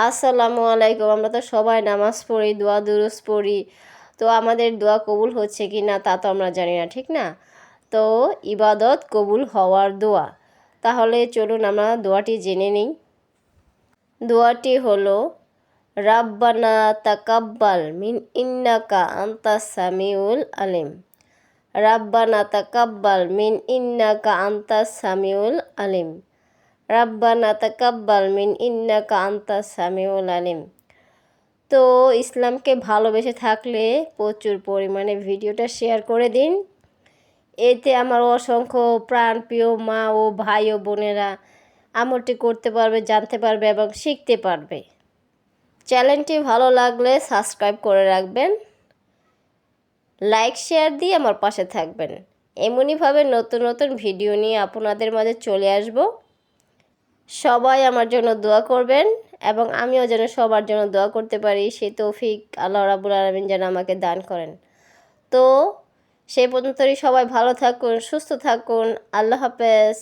আসসালামু আলাইকুম। আমরা তো সবাই নামাজ পড়ি, দোয়া দুরুজ পড়ি। তো আমাদের দোয়া কবুল হচ্ছে কি না তা তো আমরা জানি না, ঠিক না? তো ইবাদত কবুল হওয়ার দোয়া। তাহলে চলুন আমরা দোয়াটি জেনে নিই। দোয়াটি হলো রাব্বানা তাকাব্বাল মিন ইন্নাকা আনতাস সামিউল আলিম। রাব্বানা তাকাব্বাল মিন ইন্নাকা আনতাস সামিউল আলিম। রাব্বানা তাকাব্বাল মিন ইন্নাকা আনতাস সামিউল আলিম। তো ইসলামকে ভালোবেসে থাকলে প্রচুর পরিমাণে ভিডিওটা শেয়ার করে দিন। এতে আমার অসংখ্য প্রাণপ্রিয় মা ও ভাই ও বোনেরা আমলটি করতে পারবে, জানতে পারবে এবং শিখতে পারবে। চ্যানেলটি ভালো লাগলে সাবস্ক্রাইব করে রাখবেন, লাইক শেয়ার দিয়ে আমার পাশে থাকবেন। এমনইভাবে নতুন নতুন ভিডিও নিয়ে আপনাদের মাঝে চলে আসব। সবাই আমার জন্য দোয়া করবেন এবং আমিও যেন সবার জন্য দোয়া করতে পারি, সেই তৌফিক আল্লাহ রাব্বুল আলামিন যেন আমাকে দান করেন। তো সেই পর্যন্তই সবাই ভালো থাকুন, সুস্থ থাকুন। আল্লাহ হাফেজ।